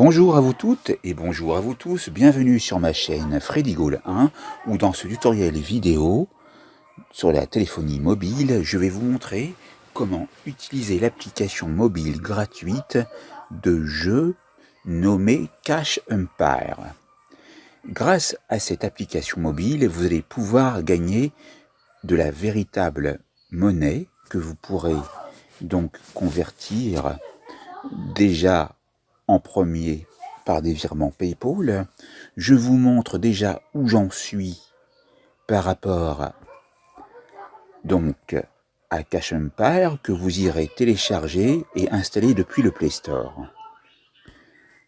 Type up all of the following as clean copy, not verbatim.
Bonjour à vous toutes et bonjour à vous tous, bienvenue sur ma chaîne Freddy Gaulle 1 où dans ce tutoriel vidéo sur la téléphonie mobile, je vais vous montrer comment utiliser l'application mobile gratuite de jeu nommée Cash Empire. Grâce à cette application mobile, vous allez pouvoir gagner de la véritable monnaie que vous pourrez donc convertir déjà en premier par des virements PayPal. Je vous montre déjà où j'en suis par rapport donc à Cash Empire que vous irez télécharger et installer depuis le Play Store.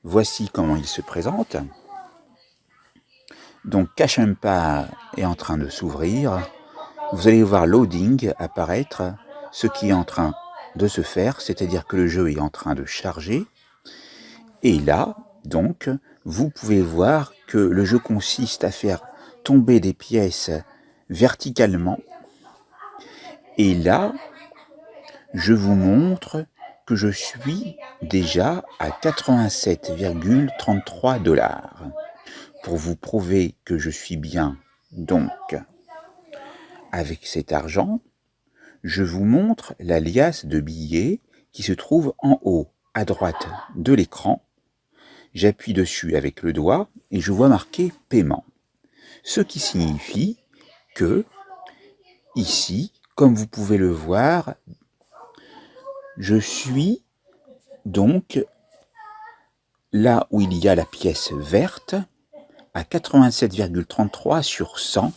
Voici comment il se présente. Donc Cash Empire est en train de s'ouvrir. Vous allez voir Loading apparaître, ce qui est en train de se faire, c'est-à-dire que le jeu est en train de charger. Et là, donc, vous pouvez voir que le jeu consiste à faire tomber des pièces verticalement. Et là, je vous montre que je suis déjà à 87,33 $. Pour vous prouver que je suis bien, donc, avec cet argent, je vous montre la liasse de billets qui se trouve en haut à droite de l'écran. J'appuie dessus avec le doigt et je vois marqué paiement. Ce qui signifie que, ici, comme vous pouvez le voir, je suis donc là où il y a la pièce verte à 87,33 sur 100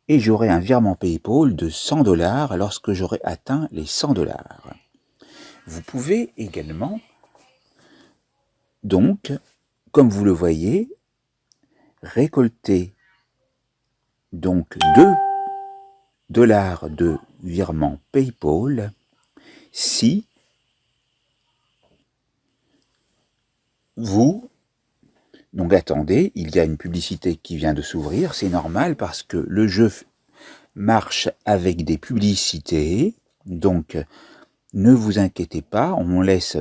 et j'aurai un virement PayPal de 100 $ lorsque j'aurai atteint les 100 $. Vous pouvez également, donc, comme vous le voyez, récolter donc 2 $ de virement PayPal si vous... Donc attendez, il y a une publicité qui vient de s'ouvrir, c'est normal parce que le jeu marche avec des publicités, donc ne vous inquiétez pas, on laisse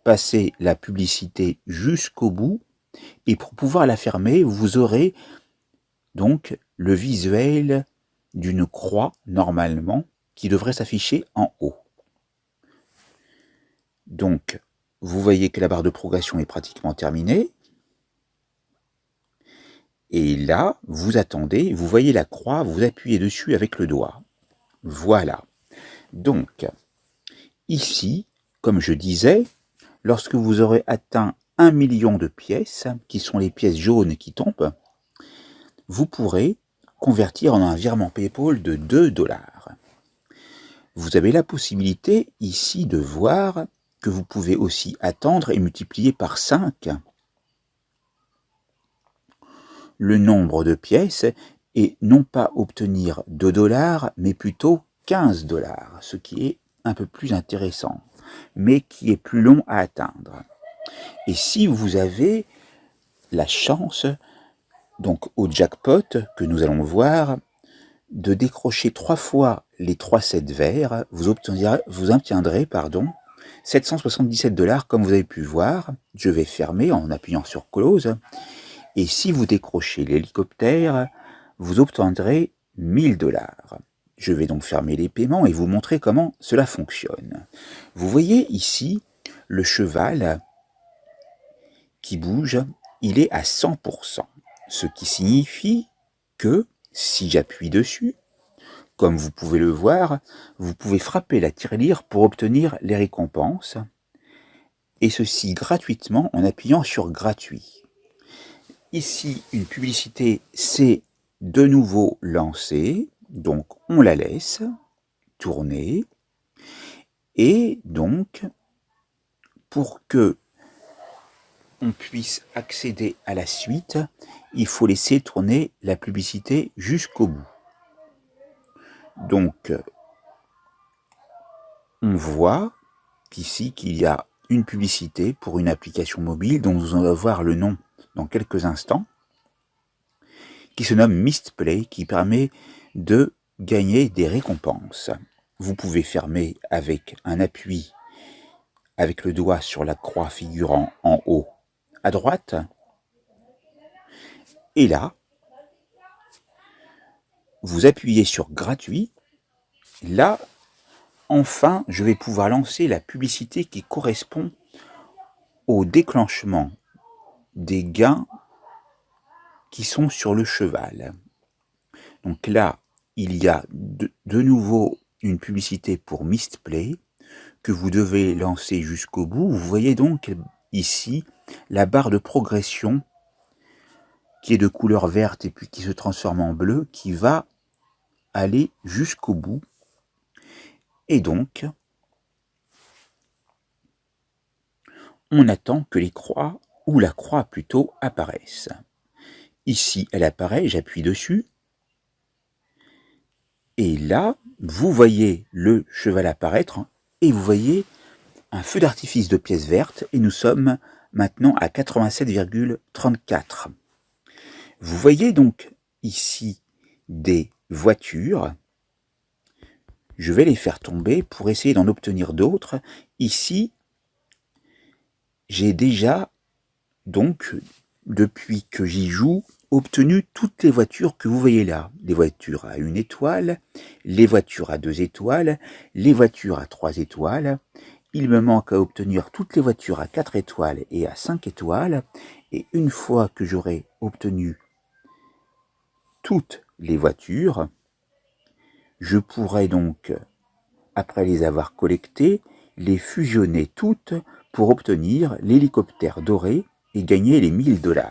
passer la publicité jusqu'au bout et pour pouvoir la fermer, vous aurez donc le visuel d'une croix normalement qui devrait s'afficher en haut. Donc vous voyez que la barre de progression est pratiquement terminée. Et là, vous attendez, vous voyez la croix, vous appuyez dessus avec le doigt. Voilà. Donc, ici, comme je disais, lorsque vous aurez atteint 1 million de pièces, qui sont les pièces jaunes qui tombent, vous pourrez convertir en un virement PayPal de 2 $. Vous avez la possibilité ici de voir que vous pouvez aussi attendre et multiplier par 5 le nombre de pièces et non pas obtenir 2 $, mais plutôt 15 $, ce qui est un peu plus intéressant, mais qui est plus long à atteindre. Et si vous avez la chance, donc au jackpot, que nous allons voir, de décrocher 3 fois les 3 7 verts, vous obtiendrez 777 $ comme vous avez pu voir. Je vais fermer en appuyant sur Close. Et si vous décrochez l'hélicoptère, vous obtiendrez 1000 $. Je vais donc fermer les paiements et vous montrer comment cela fonctionne. Vous voyez ici le cheval qui bouge, il est à 100%. Ce qui signifie que si j'appuie dessus, comme vous pouvez le voir, vous pouvez frapper la tirelire pour obtenir les récompenses. Et ceci gratuitement en appuyant sur gratuit. Ici, une publicité s'est de nouveau lancée, donc on la laisse tourner. Et donc, pour que on puisse accéder à la suite, il faut laisser tourner la publicité jusqu'au bout. Donc, on voit ici qu'il y a une publicité pour une application mobile dont vous allez voir le nom dans quelques instants, qui se nomme Mistplay, qui permet de gagner des récompenses. Vous pouvez fermer avec un appui avec le doigt sur la croix figurant en haut à droite. Et là, vous appuyez sur gratuit. Là, enfin, je vais pouvoir lancer la publicité qui correspond au déclenchement des gains qui sont sur le cheval. Donc là, il y a de nouveau une publicité pour Mistplay que vous devez lancer jusqu'au bout. Vous voyez donc ici la barre de progression qui est de couleur verte et puis qui se transforme en bleu, qui va aller jusqu'au bout. Et donc, on attend que les croix, ou la croix plutôt, apparaissent. Ici, elle apparaît, j'appuie dessus. Et là, vous voyez le cheval apparaître et vous voyez un feu d'artifice de pièces vertes et nous sommes maintenant à 87,34. Vous voyez donc ici des voitures. Je vais les faire tomber pour essayer d'en obtenir d'autres. Ici, j'ai déjà, donc, depuis que j'y joue, obtenu toutes les voitures que vous voyez là. Les voitures à 1 étoile, les voitures à 2 étoiles, les voitures à 3 étoiles. Il me manque à obtenir toutes les voitures à 4 étoiles et à 5 étoiles. Et une fois que j'aurai obtenu toutes les voitures, je pourrai donc, après les avoir collectées, les fusionner toutes pour obtenir l'hélicoptère doré et gagner les 1000 $.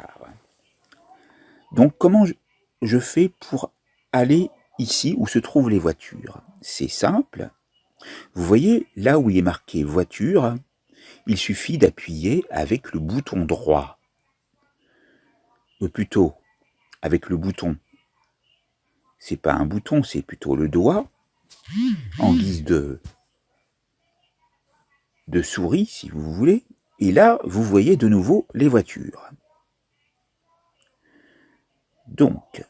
Donc comment je fais pour aller ici où se trouvent les voitures? C'est simple. Vous voyez là où il est marqué voiture, il suffit d'appuyer avec le bouton droit. Ou plutôt avec le bouton. C'est pas un bouton, c'est plutôt le doigt en guise de souris si vous voulez. Et là, vous voyez de nouveau les voitures. Donc,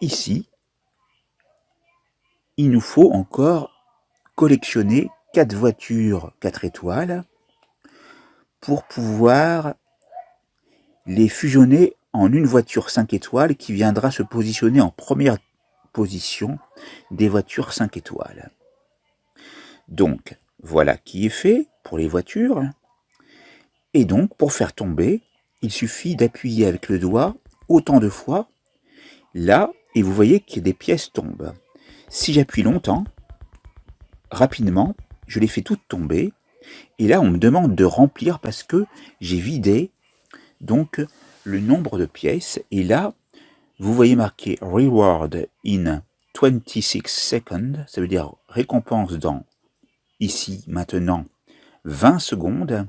ici, il nous faut encore collectionner 4 voitures 4 étoiles pour pouvoir les fusionner en une voiture 5 étoiles qui viendra se positionner en première position des voitures 5 étoiles. Donc, voilà qui est fait pour les voitures. Et donc, pour faire tomber, il suffit d'appuyer avec le doigt autant de fois là, et vous voyez que des pièces tombent. Si j'appuie longtemps, rapidement, je les fais toutes tomber. Et là, on me demande de remplir parce que j'ai vidé donc le nombre de pièces. Et là, vous voyez marqué Reward in 26 seconds. Ça veut dire récompense dans, ici, maintenant, 20 secondes.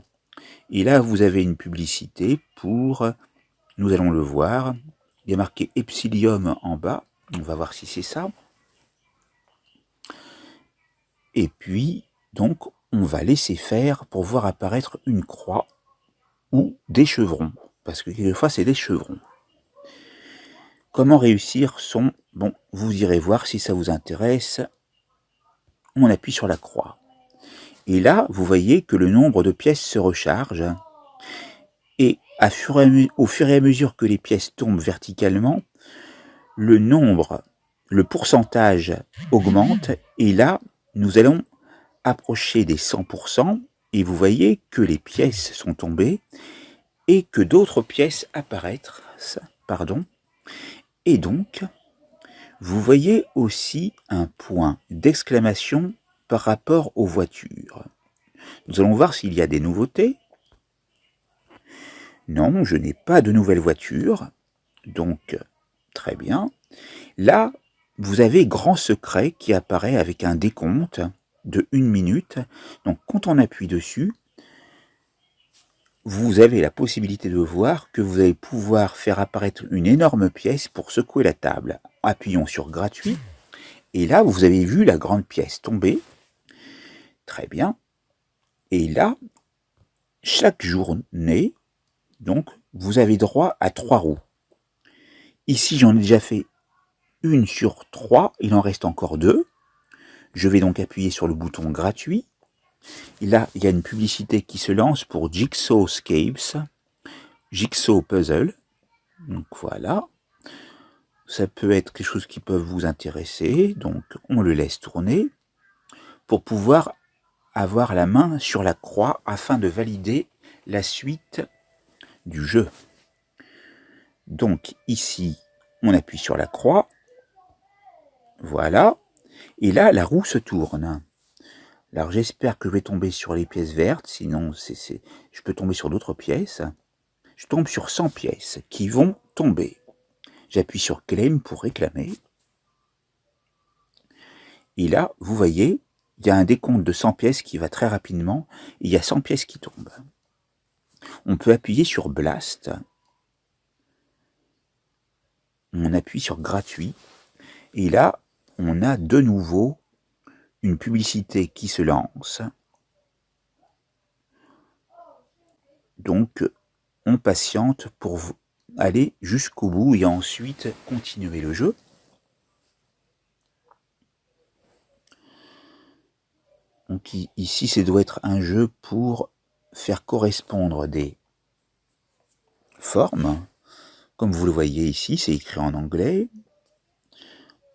Et là, vous avez une publicité pour, nous allons le voir, il y a marqué Epsilon en bas. On va voir si c'est ça. Et puis, donc, on va laisser faire pour voir apparaître une croix ou des chevrons. Parce que quelquefois, c'est des chevrons. Comment réussir son... Bon, vous irez voir si ça vous intéresse. On appuie sur la croix. Et là, vous voyez que le nombre de pièces se recharge. Et au fur et à mesure que les pièces tombent verticalement, le pourcentage augmente. Et là, nous allons approcher des 100%. Et vous voyez que les pièces sont tombées et que d'autres pièces apparaissent. Et donc, vous voyez aussi un point d'exclamation par rapport aux voitures. Nous allons voir s'il y a des nouveautés. Non, je n'ai pas de nouvelles voitures. Donc, très bien. Là, vous avez Grand Secret qui apparaît avec un décompte de 1 minute. Donc, quand on appuie dessus, vous avez la possibilité de voir que vous allez pouvoir faire apparaître une énorme pièce pour secouer la table. Appuyons sur gratuit. Et là, vous avez vu la grande pièce tomber. Très bien. Et là, chaque journée, donc, vous avez droit à 3 roues. Ici, j'en ai déjà fait 1 sur 3. Il en reste encore 2. Je vais donc appuyer sur le bouton gratuit. Et là, il y a une publicité qui se lance pour Jigsaw Escapes. jigsaw puzzle. Donc voilà. Ça peut être quelque chose qui peut vous intéresser. Donc on le laisse tourner pour pouvoir avoir la main sur la croix afin de valider la suite du jeu. Donc ici, on appuie sur la croix. Voilà. Et là, la roue se tourne. Alors j'espère que je vais tomber sur les pièces vertes, sinon je peux tomber sur d'autres pièces. Je tombe sur 100 pièces qui vont tomber. J'appuie sur Claim pour réclamer. Et là, vous voyez, il y a un décompte de 100 pièces qui va très rapidement. Et il y a 100 pièces qui tombent. On peut appuyer sur Blast. On appuie sur Gratuit. Et là, on a de nouveau une publicité qui se lance. Donc, on patiente pour aller jusqu'au bout et ensuite continuer le jeu. Donc ici, ça doit être un jeu pour faire correspondre des formes. Comme vous le voyez ici, c'est écrit en anglais.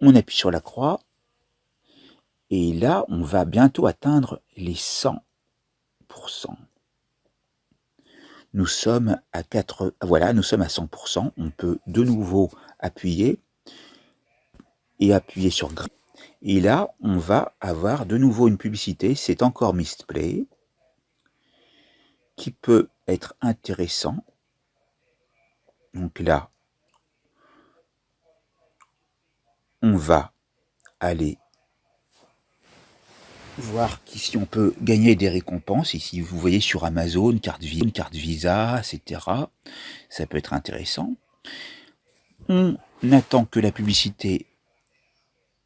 On appuie sur la croix. Et là, on va bientôt atteindre les 100%. Nous sommes à 100%. On peut de nouveau appuyer et appuyer sur Gratuit. Et là, on va avoir de nouveau une publicité. C'est encore Mistplay, qui peut être intéressant. Donc là, on va aller voir si on peut gagner des récompenses. Ici, vous voyez sur Amazon, carte Visa, etc. Ça peut être intéressant. On attend que la publicité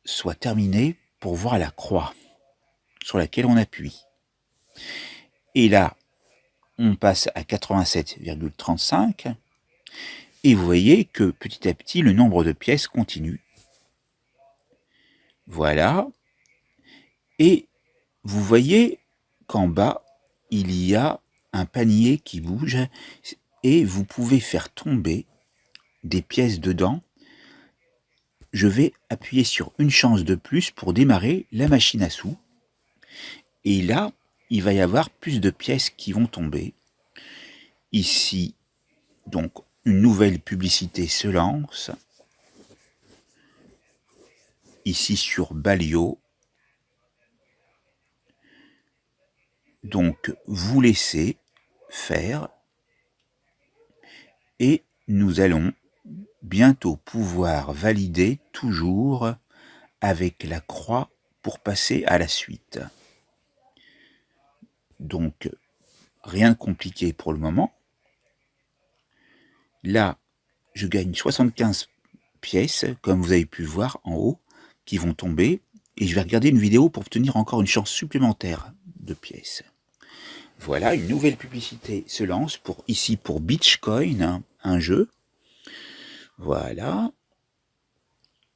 soit terminée pour voir la croix sur laquelle on appuie. Et là, on passe à 87,35. Et vous voyez que petit à petit, le nombre de pièces continue. Voilà. Et vous voyez qu'en bas, il y a un panier qui bouge et vous pouvez faire tomber des pièces dedans. Je vais appuyer sur une chance de plus pour démarrer la machine à sous. Et là, il va y avoir plus de pièces qui vont tomber. Ici, donc, une nouvelle publicité se lance. Ici sur Balio. Donc, vous laissez faire. Et nous allons bientôt pouvoir valider toujours avec la croix pour passer à la suite. Donc, rien de compliqué pour le moment. Là, je gagne 75 pièces, comme vous avez pu voir en haut, qui vont tomber. Et je vais regarder une vidéo pour obtenir encore une chance supplémentaire de pièces. Voilà, une nouvelle publicité se lance ici pour Bitcoin, hein, un jeu. Voilà.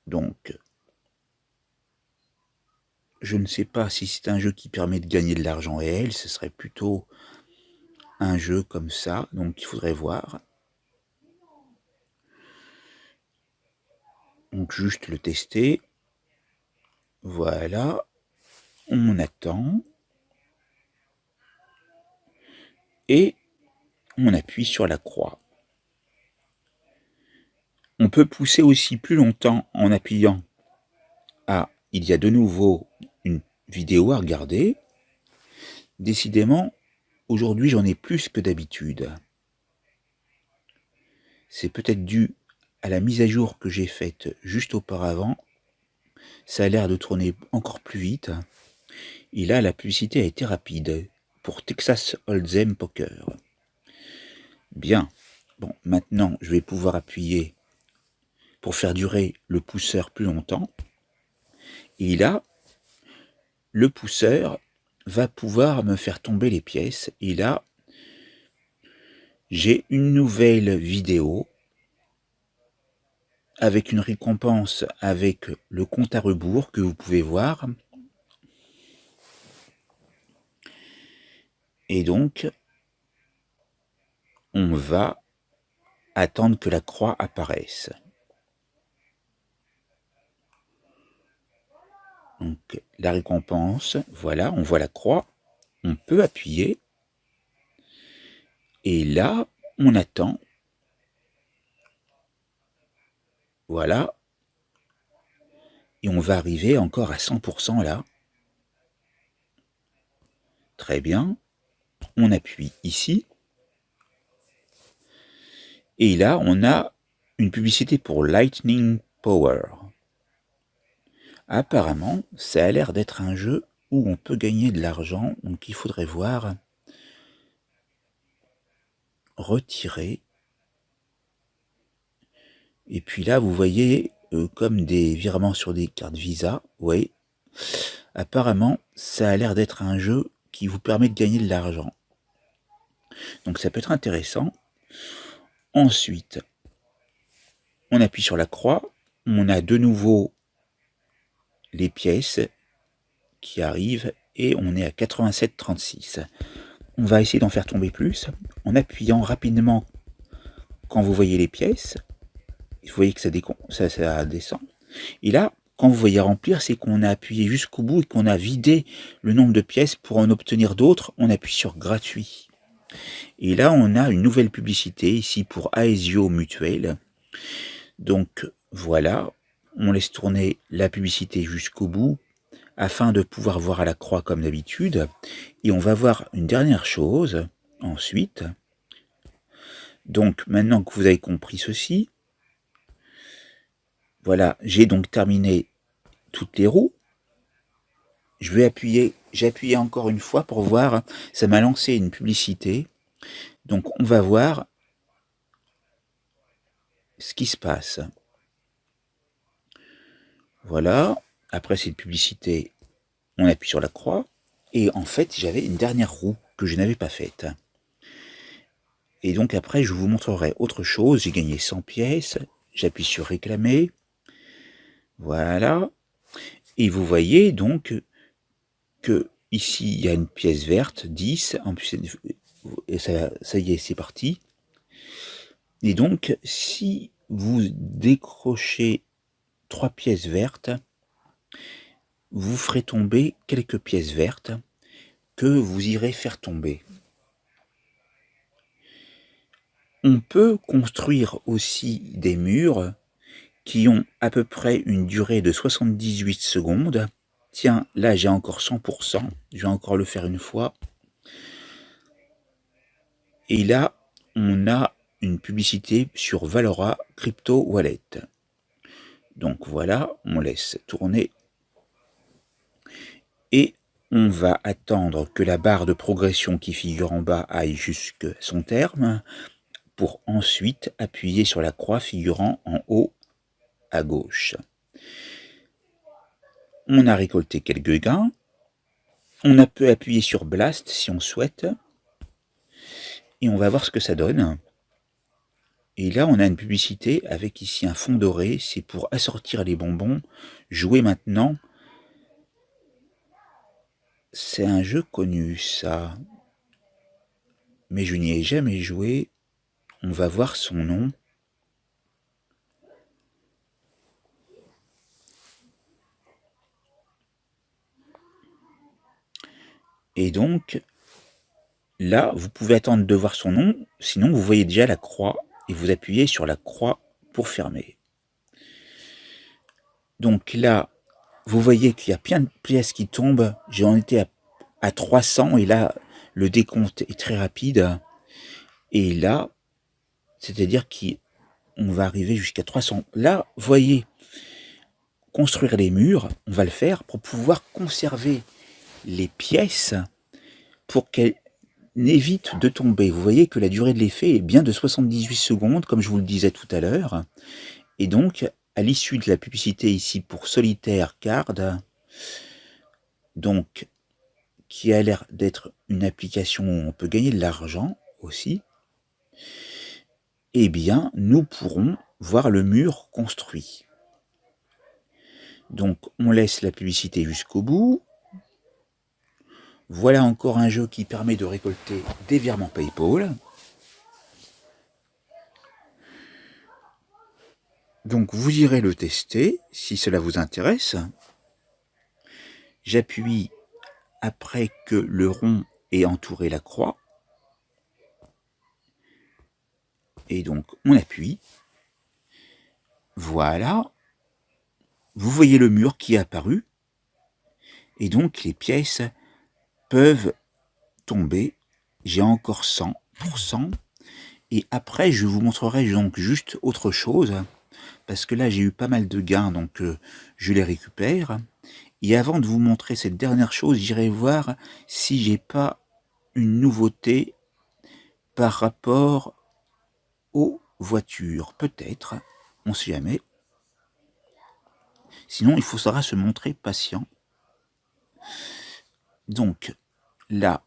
Donc, je ne sais pas si c'est un jeu qui permet de gagner de l'argent réel. Ce serait plutôt un jeu comme ça. Donc, il faudrait voir. Donc, juste le tester. Voilà. On attend. Et on appuie sur la croix. On peut pousser aussi plus longtemps en appuyant. Ah, il y a de nouveau une vidéo à regarder. Décidément, aujourd'hui j'en ai plus que d'habitude. C'est peut-être dû à la mise à jour que j'ai faite juste auparavant. Ça a l'air de tourner encore plus vite. Et là, la publicité a été rapide pour Texas Hold'em Poker. Bien. Bon, maintenant, je vais pouvoir appuyer pour faire durer le pousseur plus longtemps. Et là, le pousseur va pouvoir me faire tomber les pièces. Et là, j'ai une nouvelle vidéo avec une récompense avec le compte à rebours que vous pouvez voir. Et donc, on va attendre que la croix apparaisse. Donc la récompense, voilà, on voit la croix, on peut appuyer, et là, on attend. Voilà. Et on va arriver encore à 100% là. Très bien. On appuie ici. Et là, on a une publicité pour Lightning Power. Apparemment, ça a l'air d'être un jeu où on peut gagner de l'argent. Donc il faudrait voir. Retirer. Et puis là, vous voyez comme des virements sur des cartes Visa. Oui. Apparemment, ça a l'air d'être un jeu qui vous permet de gagner de l'argent. Donc ça peut être intéressant. Ensuite, on appuie sur la croix. On a de nouveau les pièces qui arrivent et on est à 87,36. On va essayer d'en faire tomber plus en appuyant rapidement quand vous voyez les pièces. Vous voyez que ça descend. Et là, quand vous voyez remplir, c'est qu'on a appuyé jusqu'au bout et qu'on a vidé le nombre de pièces. Pour en obtenir d'autres, on appuie sur gratuit. Et là, on a une nouvelle publicité ici pour Aesio Mutuel. Donc voilà, on laisse tourner la publicité jusqu'au bout afin de pouvoir voir à la croix comme d'habitude. Et on va voir une dernière chose ensuite. Donc maintenant que vous avez compris ceci, voilà, j'ai donc terminé toutes les roues. Je vais appuyer, j'ai appuyé encore une fois pour voir, ça m'a lancé une publicité. Donc on va voir ce qui se passe. Voilà, après cette publicité, on appuie sur la croix. Et en fait, j'avais une dernière roue que je n'avais pas faite. Et donc après, je vous montrerai autre chose. J'ai gagné 100 pièces. J'appuie sur réclamer. Voilà. Et vous voyez donc que ici, il y a une pièce verte, 10. En plus, et ça y est, c'est parti. Et donc, si vous décrochez 3 pièces vertes, vous ferez tomber quelques pièces vertes que vous irez faire tomber. On peut construire aussi des murs qui ont à peu près une durée de 78 secondes. Tiens, là j'ai encore 100%, je vais encore le faire une fois. Et là, on a une publicité sur Valora Crypto Wallet. Donc voilà, on laisse tourner. Et on va attendre que la barre de progression qui figure en bas aille jusqu'à son terme, pour ensuite appuyer sur la croix figurant en haut à gauche. On a récolté quelques gains. On peut appuyer sur Blast si on souhaite. Et on va voir ce que ça donne. Et là, on a une publicité avec ici un fond doré. C'est pour assortir les bonbons. Jouer maintenant. C'est un jeu connu, ça. Mais je n'y ai jamais joué. On va voir son nom. Et donc, là, vous pouvez attendre de voir son nom. Sinon, vous voyez déjà la croix. Et vous appuyez sur la croix pour fermer. Donc là, vous voyez qu'il y a plein de pièces qui tombent. J'en étais à 300 et là, le décompte est très rapide. Et là, c'est-à-dire qu'on va arriver jusqu'à 300. Là, vous voyez, construire les murs, on va le faire pour pouvoir conserver les pièces pour qu'elles n'évitent de tomber. Vous voyez que la durée de l'effet est bien de 78 secondes, comme je vous le disais tout à l'heure. Et donc, à l'issue de la publicité ici pour Solitaire Card, donc qui a l'air d'être une application où on peut gagner de l'argent aussi, eh bien, nous pourrons voir le mur construit. Donc, on laisse la publicité jusqu'au bout. Voilà encore un jeu qui permet de récolter des virements PayPal. Donc vous irez le tester si cela vous intéresse. J'appuie après que le rond ait entouré la croix. Et donc on appuie. Voilà. Vous voyez le mur qui est apparu. Et donc les pièces peuvent tomber. J'ai encore 100%. Et après je vous montrerai donc juste autre chose. Parce que là j'ai eu pas mal de gains, donc je les récupère. Et avant de vous montrer cette dernière chose, j'irai voir si j'ai pas une nouveauté par rapport aux voitures. Peut-être, on ne sait jamais. Sinon, il faudra se montrer patient. Donc, là,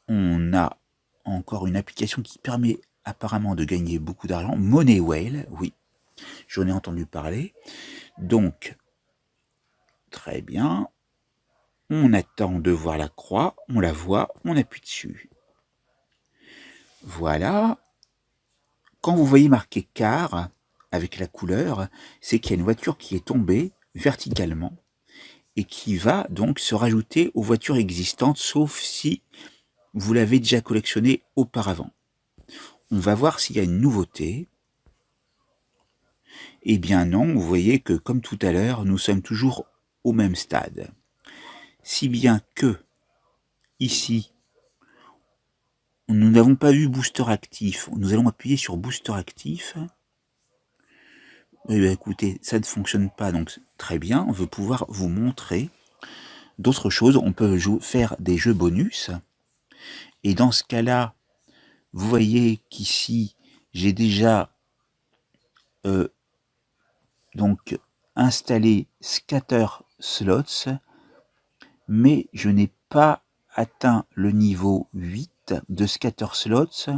on a encore une application qui permet apparemment de gagner beaucoup d'argent. Money Whale, oui, j'en ai entendu parler. Donc, très bien. On attend de voir la croix, on la voit, on appuie dessus. Voilà. Quand vous voyez marqué car avec la couleur, c'est qu'il y a une voiture qui est tombée verticalement et qui va donc se rajouter aux voitures existantes, sauf si vous l'avez déjà collectionné auparavant. On va voir s'il y a une nouveauté. Eh bien non, vous voyez que comme tout à l'heure, nous sommes toujours au même stade. Si bien que, ici, nous n'avons pas eu booster actif. Nous allons appuyer sur booster actif. Eh bien, écoutez, ça ne fonctionne pas, donc très bien. On veut pouvoir vous montrer d'autres choses. On peut faire des jeux bonus. Et dans ce cas-là, vous voyez qu'ici, j'ai déjà donc installé Scatter Slots, mais je n'ai pas atteint le niveau 8 de Scatter Slots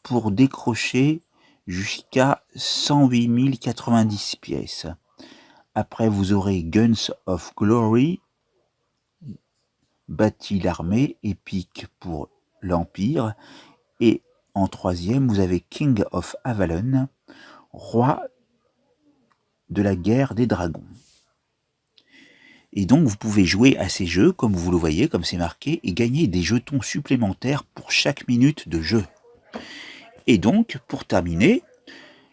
pour décrocher jusqu'à 108 090 pièces. Après, vous aurez Guns of Glory, bâti l'armée, épique pour l'Empire, et en troisième, vous avez King of Avalon, roi de la guerre des dragons. Et donc, vous pouvez jouer à ces jeux, comme vous le voyez, comme c'est marqué, et gagner des jetons supplémentaires pour chaque minute de jeu. Et donc, pour terminer,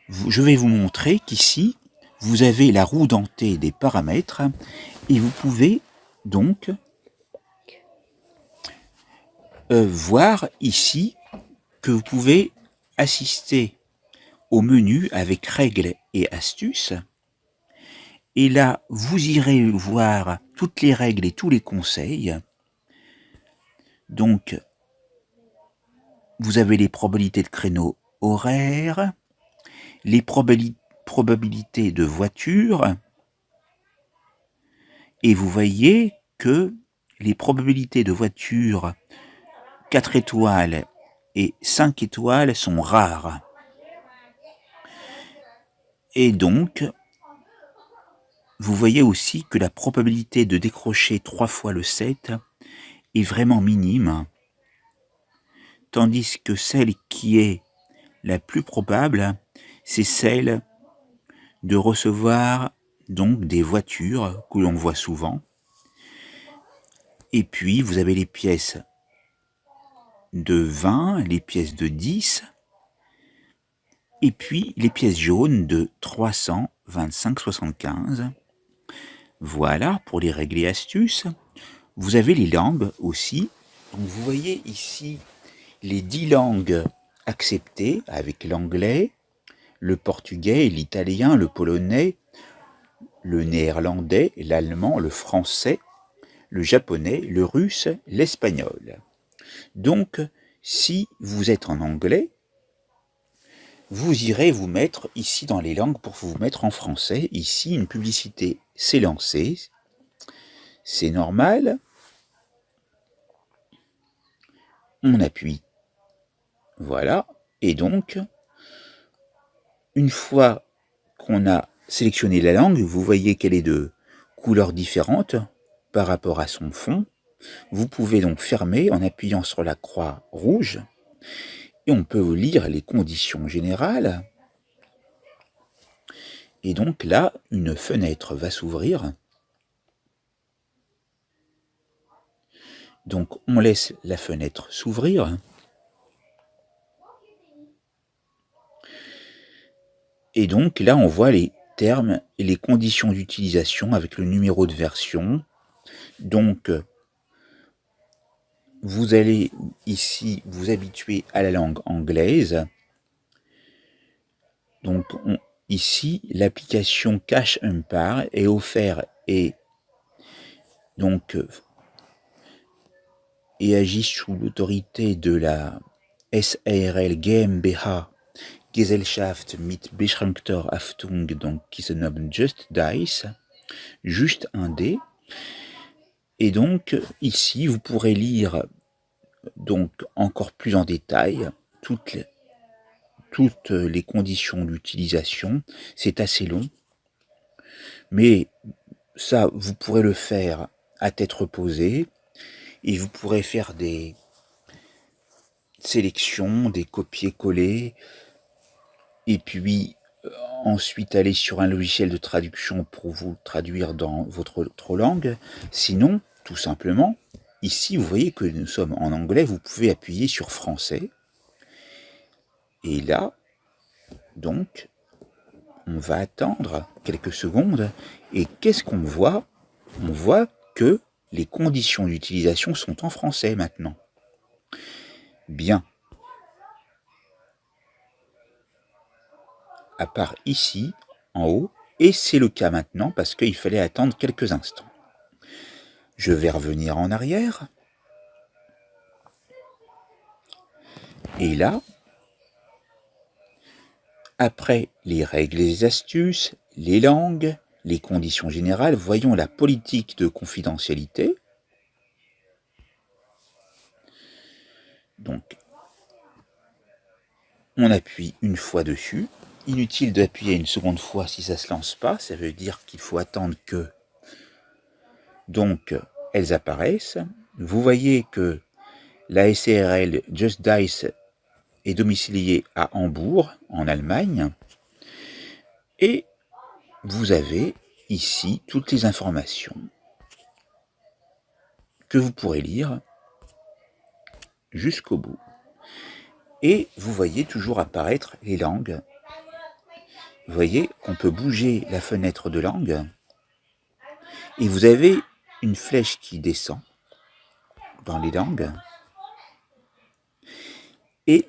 je vais vous montrer qu'ici, vous avez la roue dentée des paramètres, et vous pouvez donc voir ici que vous pouvez assister au menu avec règles et astuces. Et là, vous irez voir toutes les règles et tous les conseils. Donc, vous avez les probabilités de créneaux horaires, les probabilités de voiture, et vous voyez que les probabilités de voiture 4 étoiles et 5 étoiles sont rares. Et donc, vous voyez aussi que la probabilité de décrocher 3 fois le 7 est vraiment minime, tandis que celle qui est la plus probable, c'est celle de recevoir donc des voitures que l'on voit souvent. Et puis, vous avez les pièces de 20, les pièces de 10, et puis les pièces jaunes de 325,75. Voilà pour les règles et astuces. Vous avez les langues aussi. Donc vous voyez ici les 10 langues acceptées avec l'anglais, le portugais, l'italien, le polonais, le néerlandais, l'allemand, le français, le japonais, le russe, l'espagnol. Donc, si vous êtes en anglais, vous irez vous mettre ici dans les langues pour vous mettre en français. Ici, une publicité s'est lancée. C'est normal. On appuie. Voilà. Et donc, une fois qu'on a sélectionné la langue, vous voyez qu'elle est de couleurs différentes par rapport à son fond. Vous pouvez donc fermer en appuyant sur la croix rouge et on peut lire les conditions générales. Et donc là, une fenêtre va s'ouvrir. Donc on laisse la fenêtre s'ouvrir. Et donc là, on voit les termes et les conditions d'utilisation avec le numéro de version. Donc, vous allez ici vous habituer à la langue anglaise. Donc, ici, l'application Cash Empire est offerte et donc et agit sous l'autorité de la SARL GmbH Gesellschaft mit beschränkter Haftung, donc qui se nomme Just Dice, juste un dé. Et donc ici vous pourrez lire donc encore plus en détail toutes les conditions d'utilisation. C'est assez long, mais ça vous pourrez le faire à tête reposée et vous pourrez faire des sélections, des copier-coller et puis ensuite aller sur un logiciel de traduction pour vous traduire dans votre autre langue. Sinon, tout simplement, ici vous voyez que nous sommes en anglais, vous pouvez appuyer sur français. Et là, donc, on va attendre quelques secondes. Et qu'est-ce qu'on voit? On voit que les conditions d'utilisation sont en français maintenant. Bien. À part ici, en haut, et c'est le cas maintenant parce qu'il fallait attendre quelques instants. Je vais revenir en arrière. Et là, après les règles et les astuces, les langues, les conditions générales, voyons la politique de confidentialité. Donc, on appuie une fois dessus. Inutile d'appuyer une seconde fois si ça ne se lance pas. Ça veut dire qu'il faut attendre que donc elles apparaissent. Vous voyez que la SARL Just Dice est domiciliée à Hambourg, en Allemagne. Et vous avez ici toutes les informations que vous pourrez lire jusqu'au bout. Et vous voyez toujours apparaître les langues. Vous voyez qu'on peut bouger la fenêtre de langue. Et vous avez une flèche qui descend dans les langues. Et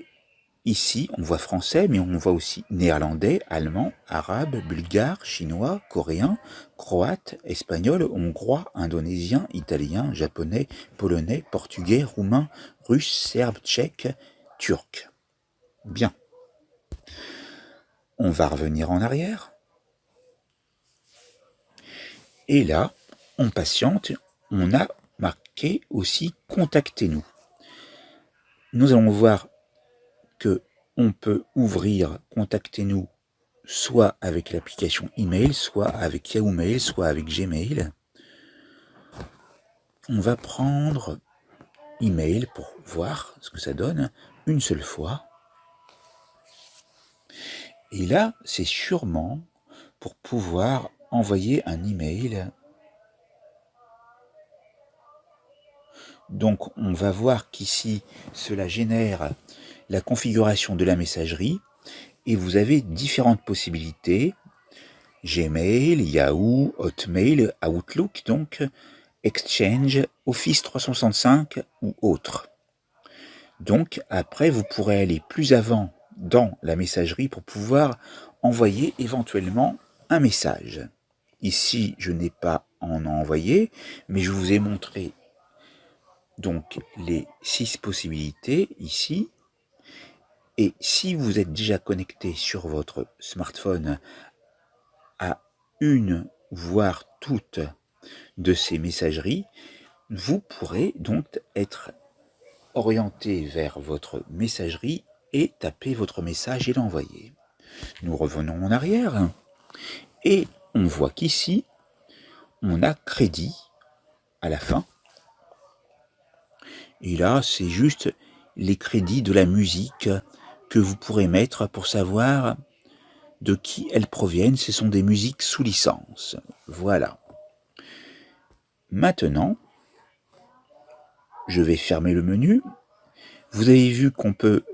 ici, on voit français, mais on voit aussi néerlandais, allemand, arabe, bulgare, chinois, coréen, croate, espagnol, hongrois, indonésien, italien, japonais, polonais, portugais, roumain, russe, serbe, tchèque, turc. Bien. On va revenir en arrière. Et là, on patiente, on a marqué aussi « Contactez-nous ». Nous allons voir que on peut ouvrir « Contactez-nous » soit avec l'application email, soit avec Yahoo Mail, soit avec Gmail. On va prendre email pour voir ce que ça donne une seule fois. Et là, c'est sûrement pour pouvoir envoyer un email. Donc on va voir qu'ici, cela génère la configuration de la messagerie et vous avez différentes possibilités. Gmail, Yahoo, Hotmail, Outlook, donc Exchange, Office 365 ou autre. Donc après, vous pourrez aller plus avant dans la messagerie pour pouvoir envoyer éventuellement un message. Ici, je n'ai pas en envoyé, mais je vous ai montré donc les 6 possibilités ici. Et si vous êtes déjà connecté sur votre smartphone à une, voire toutes de ces messageries, vous pourrez donc être orienté vers votre messagerie et taper votre message et l'envoyer. Nous revenons en arrière et on voit qu'ici, on a crédit à la fin. Et là, c'est juste les crédits de la musique que vous pourrez mettre pour savoir de qui elles proviennent. Ce sont des musiques sous licence. Voilà. Maintenant, je vais fermer le menu. Vous avez vu qu'on peut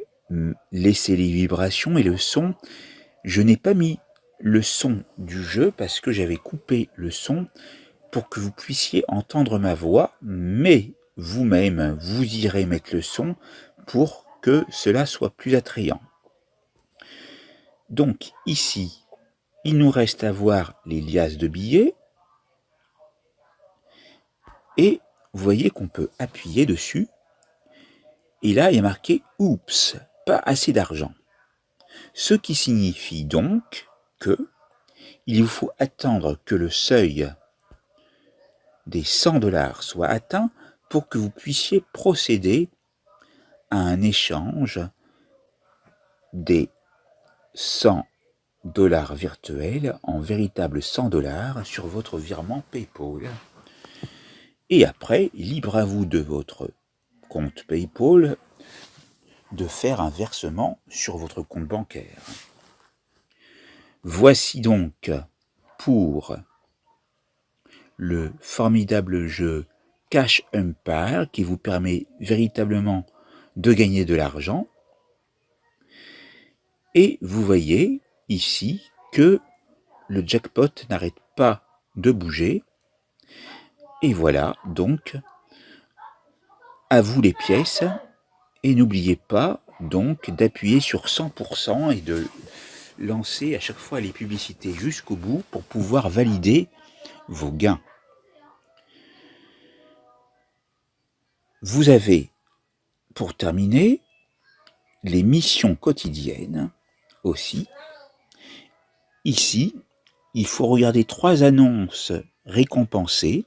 laisser les vibrations et le son. Je n'ai pas mis le son du jeu parce que j'avais coupé le son pour que vous puissiez entendre ma voix, mais vous-même, vous irez mettre le son pour que cela soit plus attrayant. Donc ici, il nous reste à voir les liasses de billets et vous voyez qu'on peut appuyer dessus et là il y a marqué « Oups, pas assez d'argent ». Ce qui signifie donc que il vous faut attendre que le seuil des 100 $ soit atteint pour que vous puissiez procéder à un échange des 100 $ virtuels en véritables 100 $ sur votre virement PayPal. Et après, libre à vous de votre compte PayPal de faire un versement sur votre compte bancaire. Voici donc pour le formidable jeu Cash Empire qui vous permet véritablement de gagner de l'argent. Et vous voyez ici que le jackpot n'arrête pas de bouger. Et voilà, donc, à vous les pièces. Et n'oubliez pas donc d'appuyer sur 100% et de lancer à chaque fois les publicités jusqu'au bout pour pouvoir valider vos gains. Vous avez, pour terminer, les missions quotidiennes aussi. Ici, il faut regarder 3 annonces récompensées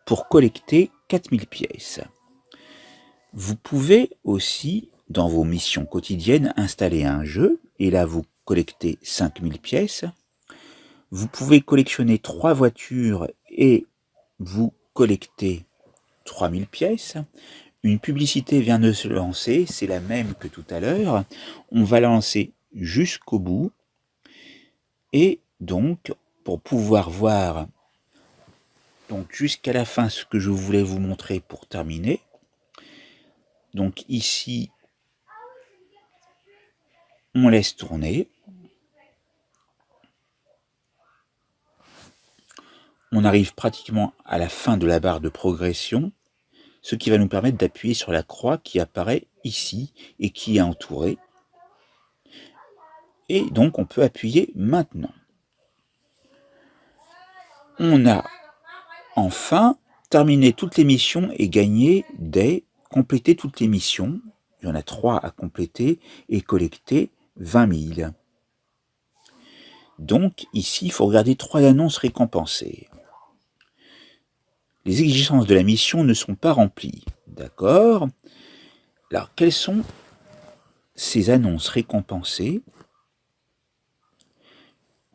pour collecter 4000 pièces. Vous pouvez aussi, dans vos missions quotidiennes, installer un jeu, et là vous collectez 5000 pièces. Vous pouvez collectionner 3 voitures et vous collectez 3000 pièces. Une publicité vient de se lancer, c'est la même que tout à l'heure. On va la lancer jusqu'au bout. Et donc, pour pouvoir voir donc jusqu'à la fin ce que je voulais vous montrer pour terminer. Donc ici, on laisse tourner. On arrive pratiquement à la fin de la barre de progression, ce qui va nous permettre d'appuyer sur la croix qui apparaît ici et qui est entourée. Et donc on peut appuyer maintenant. On a enfin terminé toutes les missions et complété toutes les missions. Il y en a 3 à compléter et collecter 20 000. Donc ici, il faut regarder 3 annonces récompensées. Les exigences de la mission ne sont pas remplies. D'accord? Alors, quelles sont ces annonces récompensées?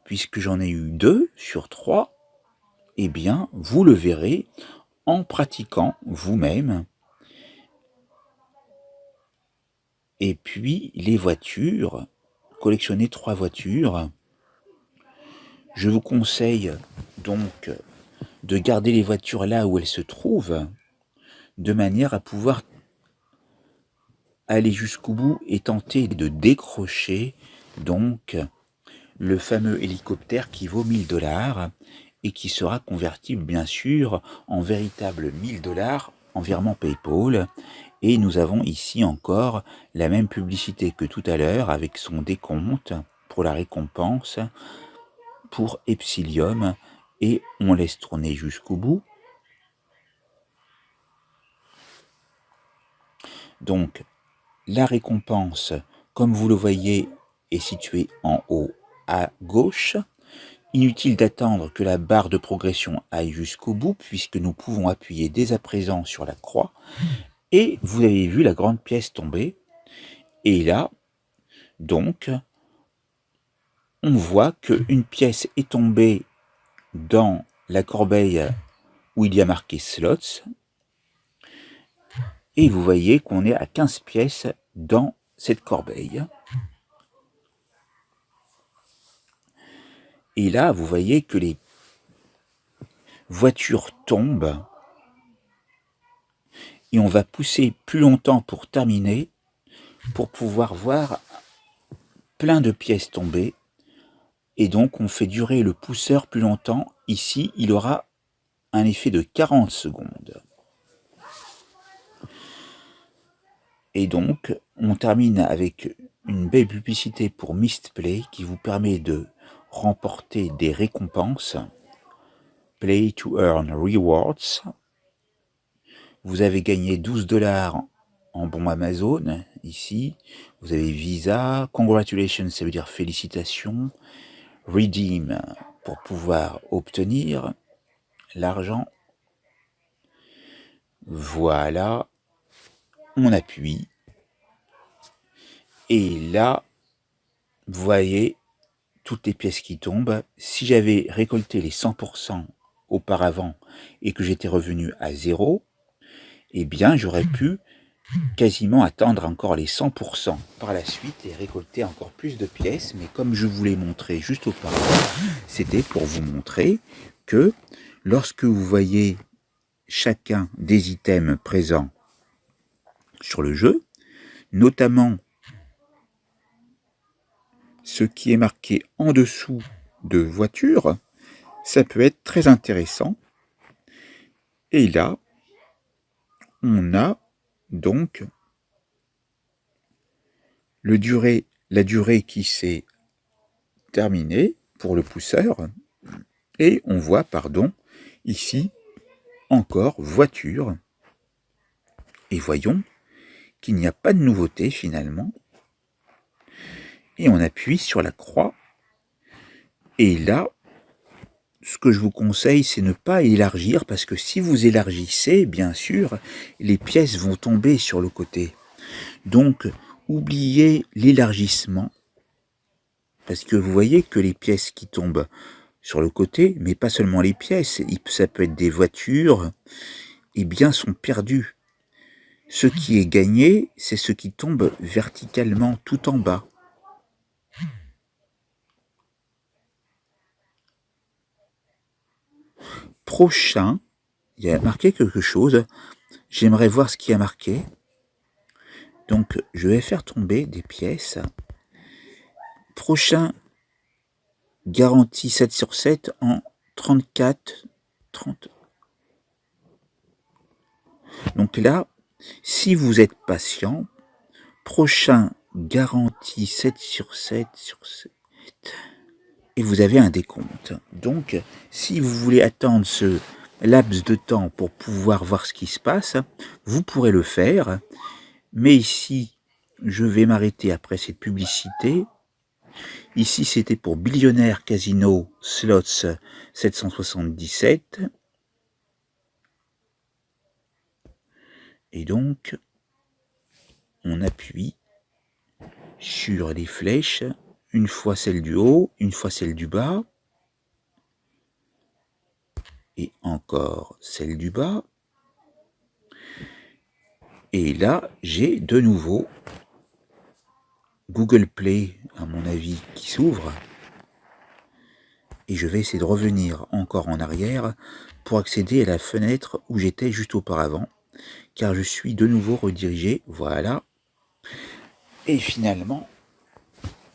Puisque j'en ai eu 2 sur 3, eh bien, vous le verrez en pratiquant vous-même. Et puis, les voitures, collectionner 3 voitures. Je vous conseille donc de garder les voitures là où elles se trouvent, de manière à pouvoir aller jusqu'au bout et tenter de décrocher donc le fameux hélicoptère qui vaut 1000 $ et qui sera convertible bien sûr en véritable 1000 $ en virement PayPal. Et nous avons ici encore la même publicité que tout à l'heure avec son décompte pour la récompense pour Epsilon, et on laisse tourner jusqu'au bout. Donc la récompense, comme vous le voyez, est située en haut à gauche. Inutile d'attendre que la barre de progression aille jusqu'au bout, puisque nous pouvons appuyer dès à présent sur la croix. Et vous avez vu la grande pièce tomber. Et là, donc, on voit qu'une pièce est tombée dans la corbeille où il y a marqué slots. Et vous voyez qu'on est à 15 pièces dans cette corbeille. Et là, vous voyez que les voitures tombent. Et on va pousser plus longtemps pour terminer, pour pouvoir voir plein de pièces tomber. Et donc, on fait durer le pousseur plus longtemps. Ici, il aura un effet de 40 secondes. Et donc, on termine avec une belle publicité pour Mistplay qui vous permet de remporter des récompenses. Play to earn rewards. Vous avez gagné 12 $ en bons Amazon, ici. Vous avez Visa. Congratulations, ça veut dire félicitations. Redeem, pour pouvoir obtenir l'argent. Voilà. On appuie. Et là, vous voyez toutes les pièces qui tombent. Si j'avais récolté les 100% auparavant et que j'étais revenu à 0, eh bien, j'aurais pu quasiment attendre encore les 100% par la suite et récolter encore plus de pièces. Mais comme je vous l'ai montré juste auparavant, c'était pour vous montrer que lorsque vous voyez chacun des items présents sur le jeu, notamment ce qui est marqué en dessous de voiture, ça peut être très intéressant. Et là, on a donc la durée qui s'est terminée pour le pousseur. Et on voit, ici, encore voiture. Et voyons qu'il n'y a pas de nouveauté finalement. Et on appuie sur la croix. Et là, ce que je vous conseille, c'est ne pas élargir, parce que si vous élargissez, bien sûr, les pièces vont tomber sur le côté. Donc, oubliez l'élargissement, parce que vous voyez que les pièces qui tombent sur le côté, mais pas seulement les pièces, ça peut être des voitures, eh bien, sont perdues. Ce qui est gagné, c'est ce qui tombe verticalement tout en bas. Prochain, il y a marqué quelque chose. J'aimerais voir ce qui a marqué. Donc, je vais faire tomber des pièces. Prochain, garantie 7 sur 7 en 34, 30. Donc là, si vous êtes patient, prochain, garantie 7 sur 7 sur 7. Et vous avez un décompte. Donc, si vous voulez attendre ce laps de temps pour pouvoir voir ce qui se passe, vous pourrez le faire. Mais ici, je vais m'arrêter après cette publicité. Ici, c'était pour Billionaire Casino Slots 777. Et donc, on appuie sur les flèches, une fois celle du haut, une fois celle du bas, et encore celle du bas. Et là, j'ai de nouveau Google Play, à mon avis, qui s'ouvre. Et je vais essayer de revenir encore en arrière pour accéder à la fenêtre où j'étais juste auparavant, car je suis de nouveau redirigé, voilà. Et finalement,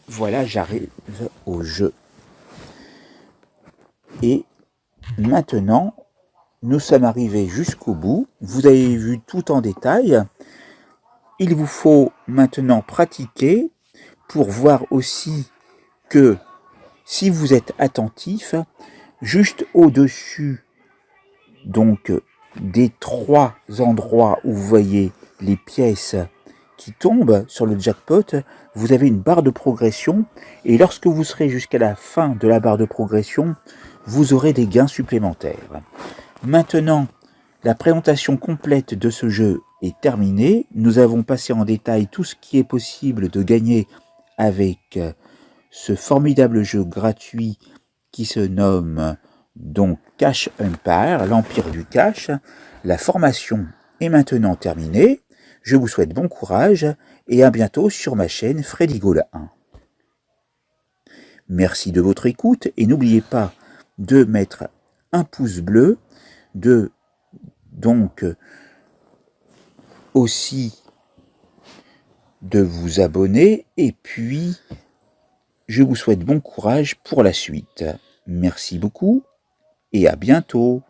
voilà, j'arrive au jeu. Et maintenant, nous sommes arrivés jusqu'au bout. Vous avez vu tout en détail. Il vous faut maintenant pratiquer pour voir aussi que si vous êtes attentif, juste au-dessus donc des 3 endroits où vous voyez les pièces qui tombent sur le jackpot, vous avez une barre de progression et lorsque vous serez jusqu'à la fin de la barre de progression, vous aurez des gains supplémentaires. Maintenant, la présentation complète de ce jeu est terminée. Nous avons passé en détail tout ce qui est possible de gagner avec ce formidable jeu gratuit qui se nomme donc Cash Empire, l'Empire du Cash. La formation est maintenant terminée. Je vous souhaite bon courage et à bientôt sur ma chaîne Freddy Gaulle 1. Merci de votre écoute et n'oubliez pas de mettre un pouce bleu, donc aussi de vous abonner et puis je vous souhaite bon courage pour la suite. Merci beaucoup et à bientôt.